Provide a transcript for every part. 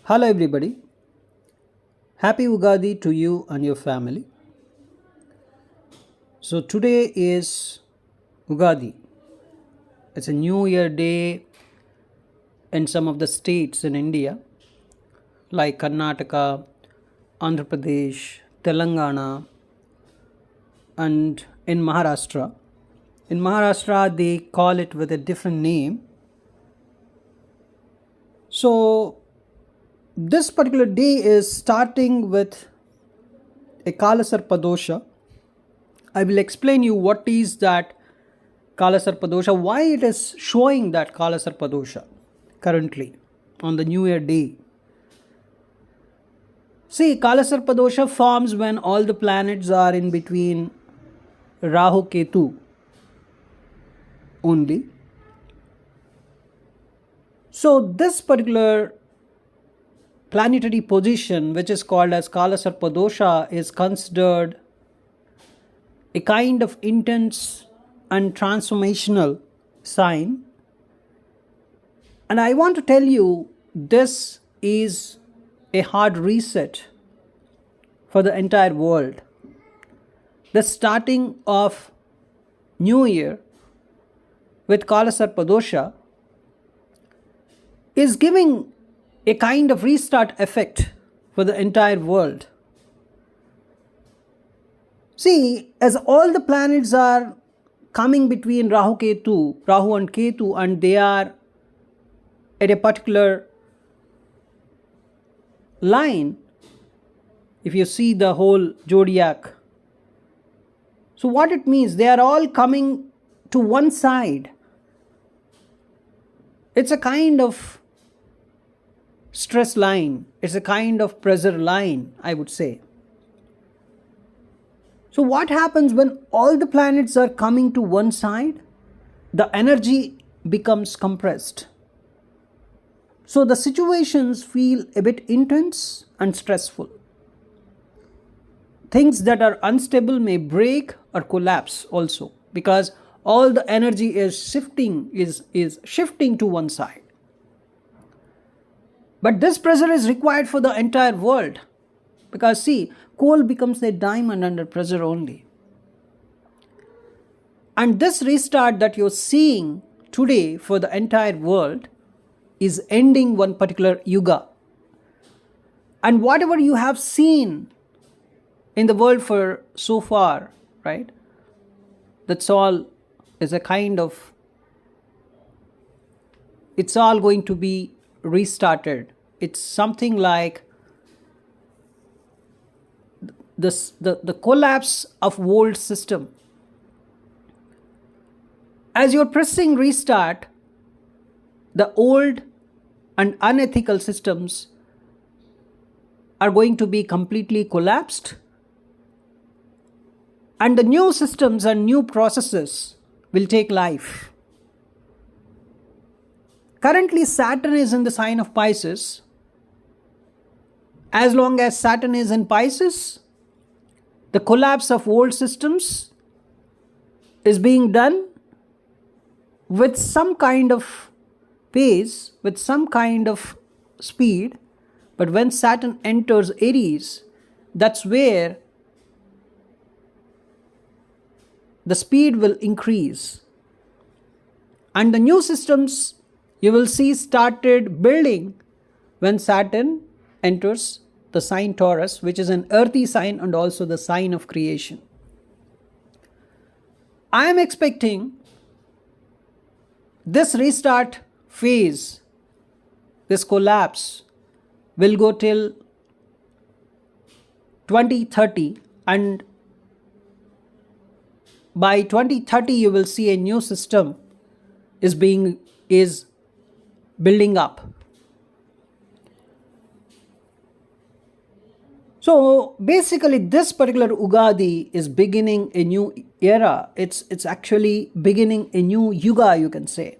Hello, everybody. Happy Ugadi to you and your family. So, today is Ugadi. It's a New Year day in some of the states in India, like Karnataka, Andhra Pradesh, Telangana, and in Maharashtra. In Maharashtra, they call it with a different name. So, this particular day is starting with a Kalasarpadosha. I will explain you what is that Kalasarpadosha, why it is showing that Kalasarpadosha currently on the New Year day. See, Kalasarpadosha forms when all the planets are in between Rahu Ketu only. So, this particular planetary position, which is called as Kalasarpadosha, is considered a kind of intense and transformational sign. And I want to tell you, this is a hard reset for the entire world. The starting of New Year with Kalasarpadosha is giving a kind of restart effect for the entire world. See, as all the planets are coming between Rahu and Ketu, and they are at a particular line, if you see the whole zodiac. So, what it means, they are all coming to one side. It's a kind of stress line, it's a kind of pressure line, I would say. So, what happens when all the planets are coming to one side? The energy becomes compressed. So, the situations feel a bit intense and stressful. Things that are unstable may break or collapse also, because all the energy is shifting to one side. But this pressure is required for the entire world, because see, coal becomes a diamond under pressure only. And this restart that you're seeing today for the entire world is ending one particular yuga. And whatever you have seen in the world for so far, right? That's all is a kind of, it's all going to be restarted. It's something like the collapse of old system. As you're pressing restart, the old and unethical systems are going to be completely collapsed, and the new systems and new processes will take life. Currently, Saturn is in the sign of Pisces. As long as Saturn is in Pisces, the collapse of old systems is being done with some kind of pace, with some kind of speed. But when Saturn enters Aries, that's where the speed will increase. And the new systems you will see started building when Saturn enters the sign Taurus, which is an earthy sign and also the sign of creation. I am expecting this restart phase, this collapse, will go till 2030, and by 2030 you will see a new system is building up. So basically, this particular Ugadi is beginning a new era. It's actually beginning a new yuga, you can say.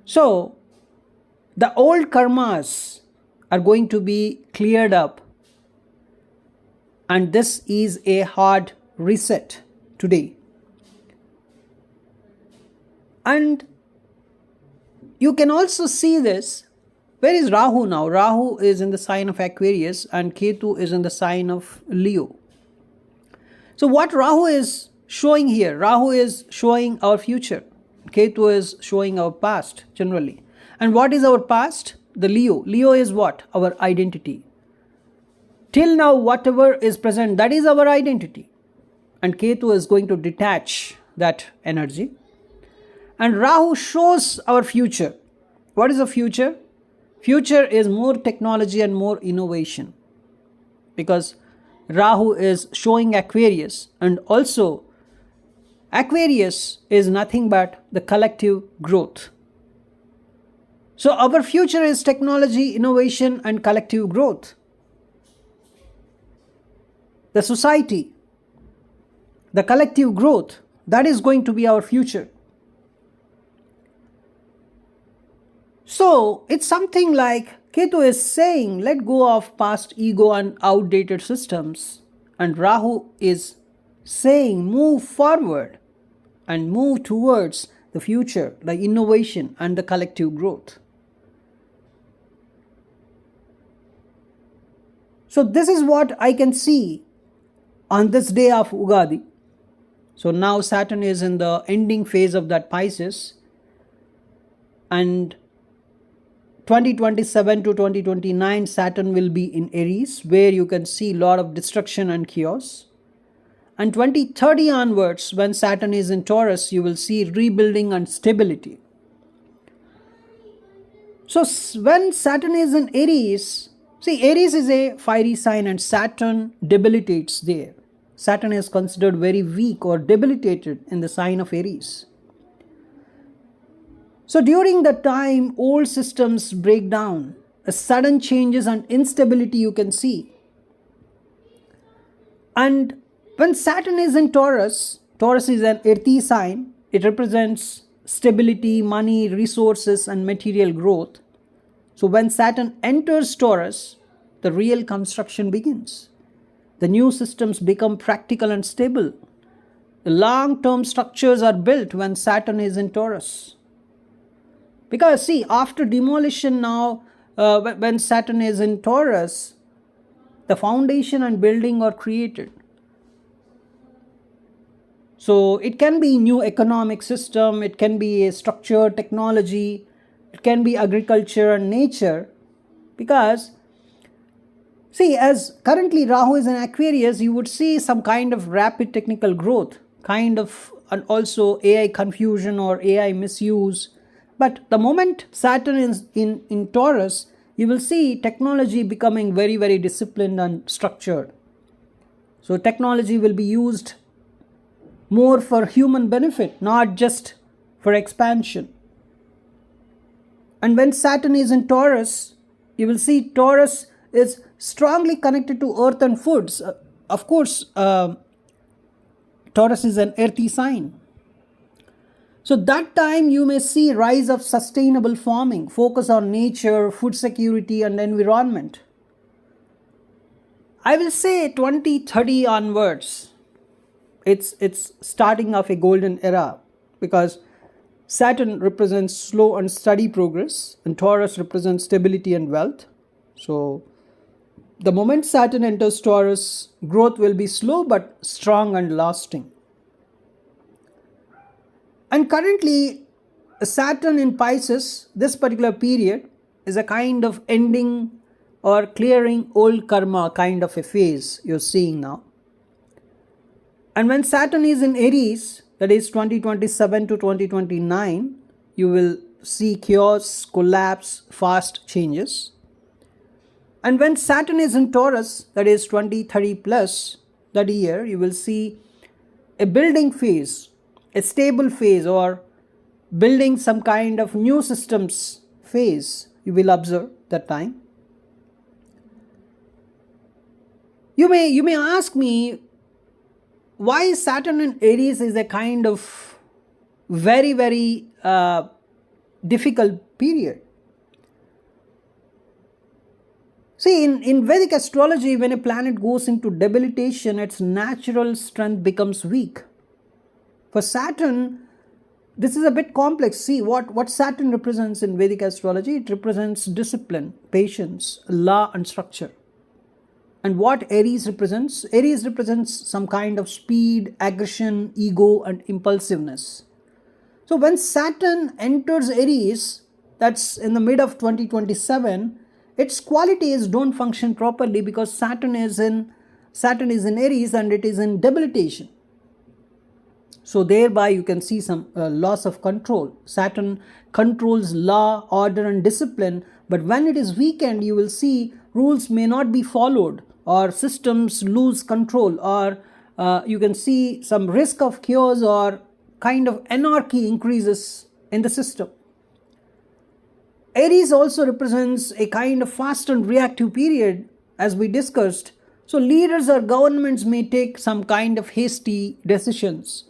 So the old karmas are going to be cleared up, and this is a hard reset today. And you can also see this Where is Rahu now? Rahu is in the sign of Aquarius and Ketu is in the sign of Leo. So what Rahu is showing here? Rahu is showing our future. Ketu is showing our past generally. And what is our past? The Leo. Leo is what? Our identity. Till now, whatever is present, that is our identity. And Ketu is going to detach that energy. And Rahu shows our future. What is the future? Future is more technology and more innovation. Because Rahu is showing Aquarius, and also Aquarius is nothing but the collective growth. So our future is technology, innovation and collective growth. The society, the collective growth, that is going to be our future. So it's something like Ketu is saying, let go of past ego and outdated systems. And Rahu is saying, move forward and move towards the future, the innovation and the collective growth. So this is what I can see on this day of Ugadi. So now Saturn is in the ending phase of that Pisces, and 2027 to 2029 Saturn will be in Aries, where you can see a lot of destruction and chaos. And 2030 onwards, when Saturn is in Taurus, you will see rebuilding and stability. So when Saturn is in Aries, see, Aries is a fiery sign and Saturn debilitates there. Saturn is considered very weak or debilitated in the sign of Aries. So during that time, old systems break down. Sudden changes and instability you can see. And when Saturn is in Taurus, Taurus is an earthy sign. It represents stability, money, resources and material growth. So when Saturn enters Taurus, the real construction begins. The new systems become practical and stable. The long-term structures are built when Saturn is in Taurus. Because see, after demolition now, when Saturn is in Taurus, the foundation and building are created. So it can be new economic system, it can be a structured technology, it can be agriculture and nature. Because see, as currently Rahu is in Aquarius, you would see some kind of rapid technical growth, kind of, and also AI confusion or AI misuse. But the moment Saturn is in Taurus, you will see technology becoming very, very disciplined and structured. So technology will be used more for human benefit, not just for expansion. And when Saturn is in Taurus, you will see Taurus is strongly connected to earth and foods. Of course, Taurus is an earthy sign. So that time you may see rise of sustainable farming, focus on nature, food security and environment. I will say 2030 onwards, it's starting of a golden era, because Saturn represents slow and steady progress and Taurus represents stability and wealth. So the moment Saturn enters Taurus, growth will be slow but strong and lasting. And currently, Saturn in Pisces, this particular period, is a kind of ending or clearing old karma kind of a phase you're seeing now. And when Saturn is in Aries, that is 2027 to 2029, you will see chaos, collapse, fast changes. And when Saturn is in Taurus, that is 2030 plus, that year, you will see a building phase, a stable phase, or building some kind of new systems phase you will observe that time. You may ask me, why Saturn in Aries is a kind of very, very difficult period. See, in Vedic astrology, when a planet goes into debilitation, its natural strength becomes weak. For Saturn, this is a bit complex. See what Saturn represents in Vedic astrology. It represents discipline, patience, law, and structure. And what Aries represents? Aries represents some kind of speed, aggression, ego, and impulsiveness. So when Saturn enters Aries, that's in the mid of 2027, its qualities don't function properly because Saturn is in Aries and it is in debilitation. So thereby you can see some loss of control. Saturn controls law, order, and discipline, but when it is weakened, you will see rules may not be followed, or systems lose control, or you can see some risk of chaos or kind of anarchy increases in the system. Aries also represents a kind of fast and reactive period, as we discussed. So leaders or governments may take some kind of hasty decisions,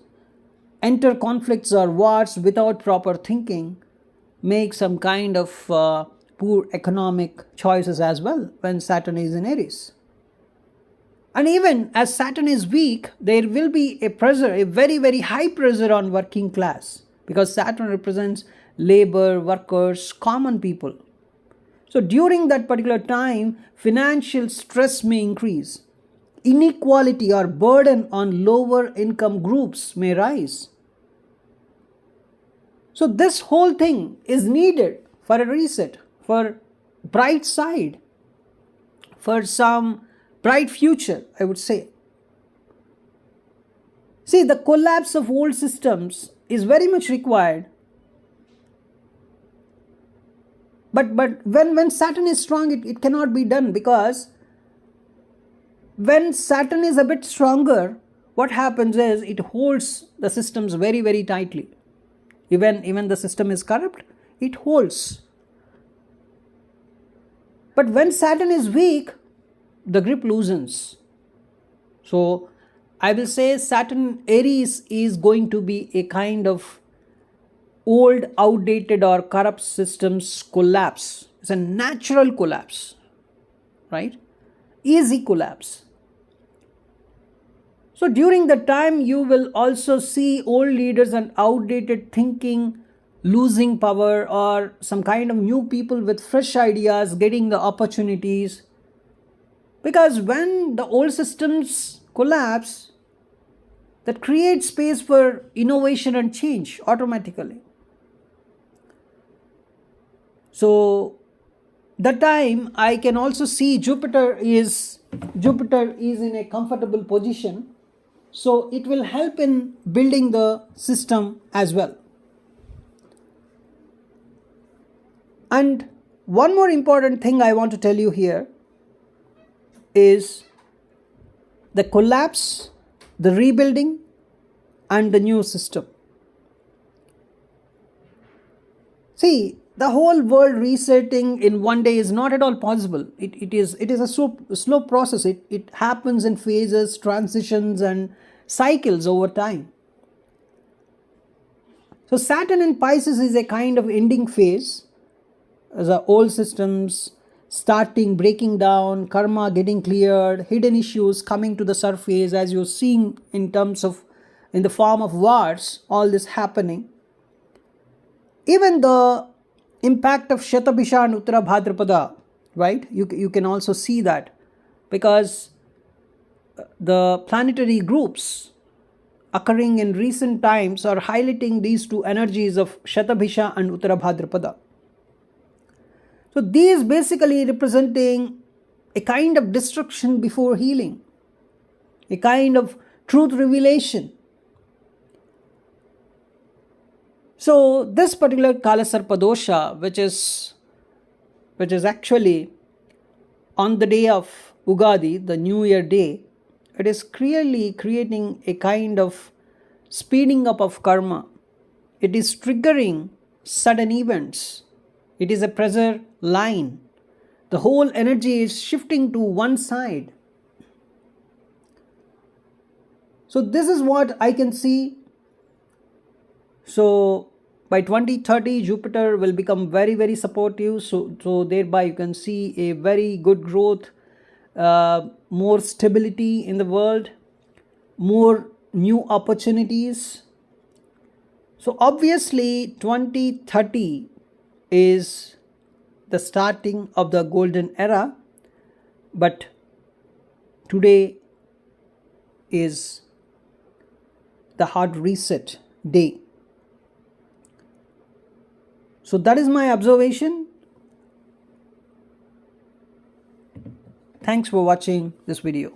enter conflicts or wars without proper thinking, make some kind of poor economic choices as well when Saturn is in Aries. And even as Saturn is weak, there will be a pressure, a very, very high pressure on working class, because Saturn represents labor, workers, common people. So during that particular time, financial stress may increase. Inequality or burden on lower income groups may rise. So this whole thing is needed for a reset, for bright side, for some bright future, I would say. See, the collapse of old systems is very much required. But when Saturn is strong, it cannot be done, because when Saturn is a bit stronger, what happens is it holds the systems very, very tightly. Even the system is corrupt, it holds. But when Saturn is weak, the grip loosens. So I will say Saturn Aries is going to be a kind of old, outdated, or corrupt systems collapse. It's a natural collapse, right? Easy collapse. So during the time, you will also see old leaders and outdated thinking losing power, or some kind of new people with fresh ideas getting the opportunities. Because when the old systems collapse, that creates space for innovation and change automatically. So that time I can also see Jupiter is in a comfortable position. So it will help in building the system as well. And one more important thing I want to tell you here is the collapse, the rebuilding, and the new system. See, the whole world resetting in one day is not at all possible. It is a slow process. It happens in phases, transitions, and cycles over time. So Saturn in Pisces is a kind of ending phase. The old systems starting breaking down, karma getting cleared, hidden issues coming to the surface, as you're seeing in the form of wars, all this happening. Even the impact of Shatabhisha and Uttara Bhadrapada, right? You can also see that, because the planetary groups occurring in recent times are highlighting these two energies of Shatabhisha and Uttara Bhadrapada. So these basically representing a kind of destruction before healing, a kind of truth revelation. So this particular Kalasarpa dosha, which is actually on the day of Ugadi, the New Year day, it is clearly creating a kind of speeding up of karma. It is triggering sudden events. It is a pressure line. The whole energy is shifting to one side. So this is what I can see. So by 2030, Jupiter will become very, very supportive. So thereby you can see a very good growth, more stability in the world, more new opportunities. So obviously 2030 is the starting of the golden era, but today is the hard reset day. So that is my observation. Thanks for watching this video.